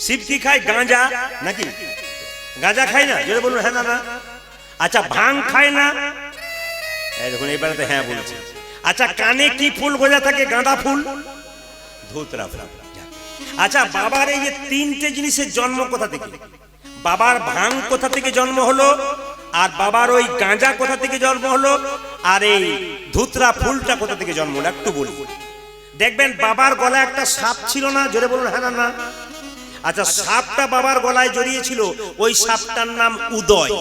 শিব কি খায়? গাঁজা নাকি? গাঁজা খায় না? যদি বলুন হ্যাঁ না না। আচ্ছা ভাং খায় না? দেখুন এবারে তো হ্যাঁ বলছে। আচ্ছা কানে কি ফুল গোজা থাকে? গাঁদা ফুল, ধুতরা ফুল। আচ্ছা বাবার এই যে তিনটে জিনিসের জন্ম কোথা থেকে? বাবার ভাং কোথা থেকে জন্ম হলো, আর বাবার ওই গাঁজা কোথা থেকে জন্ম হলো, আর এই ধুতরা ফুলটা কোথা থেকে জন্ম হলো একটু বলি। দেখবেন বাবার গলায় একটা সাপ ছিল না? জোরে বলুন হ্যাঁ না না। আচ্ছা সাপটা বাবার গলায় জড়িয়েছিল, ওই সাপটার নাম উদয়।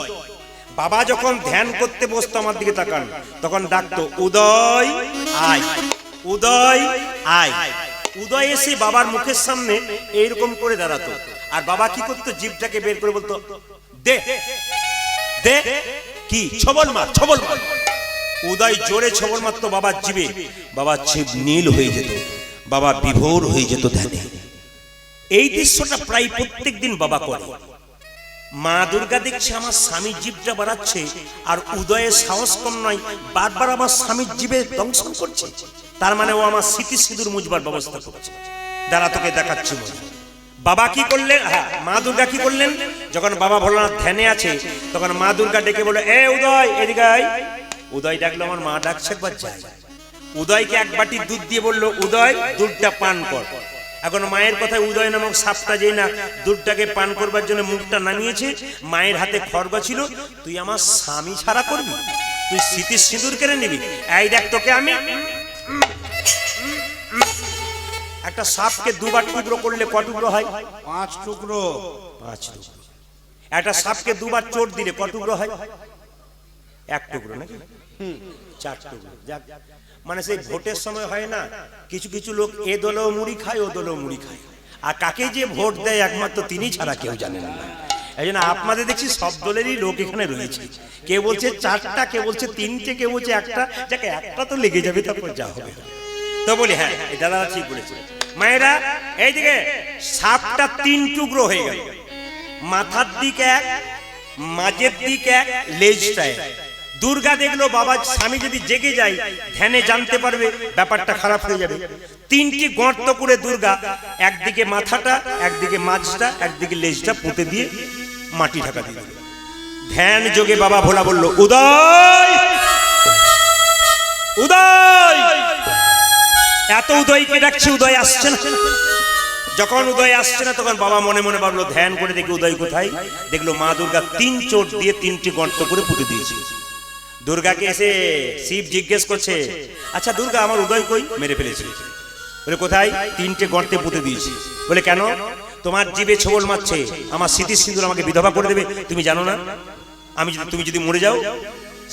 বাবা যখন ধ্যান করতে বসতো, আমার দিকে তাকান, তখন ডাকতো উদয় আয়, উদয় আয়। উদয় এসে বাবার মুখের সামনে এইরকম করে দাঁড়াতো, আর বাবা কি করতো? জিভটাকে বের করে বলতো দে দে, কি ছবল মার, ছবল মার। উদয় জোরে ছবল মারতো বাবার জিভে, বাবার জিভ নীল হয়ে যেত, বাবা বিভোর হয়ে যেত ধ্যানে। এই দৃশ্যটা প্রায় প্রত্যেক দিন বাবা করে। মা দুর্গা দেখছে আমার স্বামীর জীবটা বাড়াচ্ছে, আর উদয়ের সাহস কম নয়, বারবার আমার স্বামীর জীবে দংশন করছে। তার মানে ও আমার স্মৃতি সিঁদুর মুজবার ব্যবস্থা করছে। দাঁড়া তোকে দেখাচ্ছি। বাবা কি করলেন? হ্যাঁ, মা দুর্গা কি করলেন? যখন বাবা ভোলানাথ ধ্যানে আছে, তখন মা দুর্গা ডেকে বলে এ উদয় এদিকে আয়। উদয় ডাকলো, আমার মা ডাকছে, একবার যাই। উদয়কে এক বাটি দুধ দিয়ে বললো উদয় দুধটা পান কর। এখন মায়ের কথায় উদয় নামক সাপটা যেই না দুধটাকে পান করবার জন্য মুখটা নামিয়েছে, মায়ের হাতে খড়গা ছিল, তুই আমার স্বামী ছাড়া করবি? তুই স্মৃতির সিঁদুর কেড়ে নিবি? এই দেখ তোকে আমি। একটা সাপকে দুবার টুকরো করলে ক টুকরো হয়? 5 টুকরো। 5 টুকরো। একটা সাপকে দুবার চোট দিলে ক টুকরো হয়? 1 টুকরো নাকি? 4 টুকরো। যাক, মানে সেই ভোটের সময় হয় না, কিছু কিছু লোক এ দলেও মুড়ি খায়, ও দলেও মুড়ি খায়, আর কাকে যে ভোট দেয় একমাত্র তিনি ছাড়া কেউ জানেন না। এই জন্য আপনাদের দেখছি সব দলেরই লোক এখানে রয়েছে। কেউ বলছে 4টা, কেউ বলছে 3টে, কেউ বলছে 1টা। যাকে একটা তো লেগে যাবে, তারপর যা হবে। তো বলি হ্যাঁ, দাদা ঠিক বলেছে। মায়েরা এইদিকে, সাপটা 3 টুকরো হয়ে গেল। মাথার দিক এক, মাঝের দিক এক, লেজটা এক। দুর্গা দেখলো বাবা স্বামী যদি জেগে যায় ধ্যানে জানতে পারবে, ব্যাপারটা খারাপ হয়ে যাবে। 3টি গর্ত করে দুর্গা একদিকে মাথাটা, একদিকে মাঝটা, একদিকে লেজটা পুঁতে দিয়ে মাটি ঢাকা দিয়ে দিল। ধ্যান যোগে বাবা ভোলা বলল উদয় উদয়। এত উদয়কে ডাকছে, উদয় আসছে না। যখন উদয় আসছে না, তখন বাবা মনে মনে ভাবলো ধ্যান করে দেখি উদয় কোথায়। দেখলো মা দুর্গা 3 চোট দিয়ে 3টি গর্ত করে পুঁতে দিয়েছে। দুর্গাকে এসে শিব জিজ্ঞেস করছে, আচ্ছা দুর্গা আমার উদয় কই? মেরে ফেলেছে। বলে কোথায়? 3টে গর্তে পুঁতে দিয়েছি। বলে কেন? তোমার জীবে ছোবল মারছে, আমার স্মৃতি সিঁদুর আমাকে বিধবা করে দেবে, তুমি জানো না? তুমি যদি মরে যাও।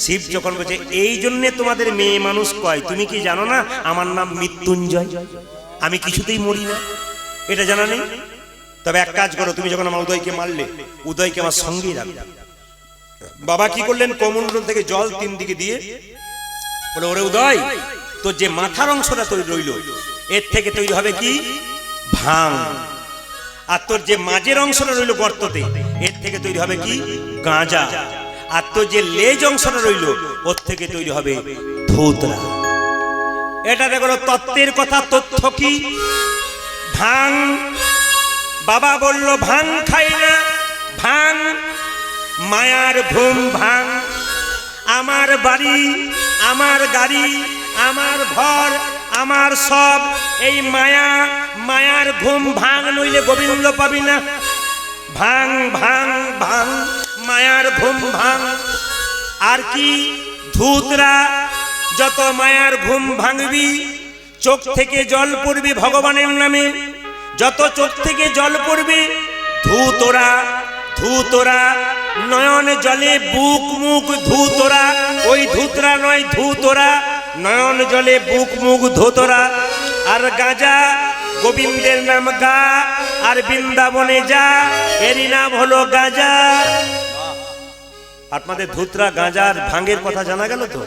শিব যখন বলছে এই জন্য তোমাদের মেয়ে মানুষ কয়, তুমি কি জানো না আমার নাম মৃত্যুঞ্জয়, আমি কিছুতেই মরি না, এটা জানা নেই? তবে এক কাজ করো, তুমি যখন আমার উদয়কে মারলে, উদয়কে আমার সঙ্গেই রাখবে। বাবা কি করলেন? কমণ্ডল থেকে জল 3 দিকে দিয়ে বলে ওরে উদয়, তোর যে মাথার অংশটা তৈরি রইল, এর থেকে তৈরি হবে কি? ভাং। আর তোর যে মাঝের অংশটা রইল গর্ততে, এর থেকে তৈরি হবে কি? গাঁজা। আর তোর যে লেজ অংশটা রইল, ওর থেকে তৈরি হবে ধুতরা। এটা দেখো তত্ত্বের কথা। তথ্য কি? ভাং। বাবা বলল ভাং খাই না। ভাং মায়ার ঘুম ভাং। আমার বাড়ি, আমার গাড়ি, আমার ঘর, আমার সব এই মায়া, মায়ার ঘুম ভাং নইলে গোবিন্দ পাবি না। ভাং ভাং ভাং, মায়ার ঘুম ভাং। আর কি? ধুতরা। যত মায়ার ঘুম ভাঙবি, চোখ থেকে জল পড়বে ভগবানের নামে। যত চোখ থেকে জল পড়বে, ধুতরা ধুতরা। নয়ন জলে বুক মুখ ধুতরা, ওই ধুতরা নয় ধুতরা। নয়ন জলে বুক মুখ ধুতরা। আর গাঁজা, গোবিন্দের নাম গা, আর বৃন্দাবনে যা, এরই নাম হলো গাঁজা। আপনাদের ধুতরা, গাঁজার, ভাঙের কথা জানা গেল তো?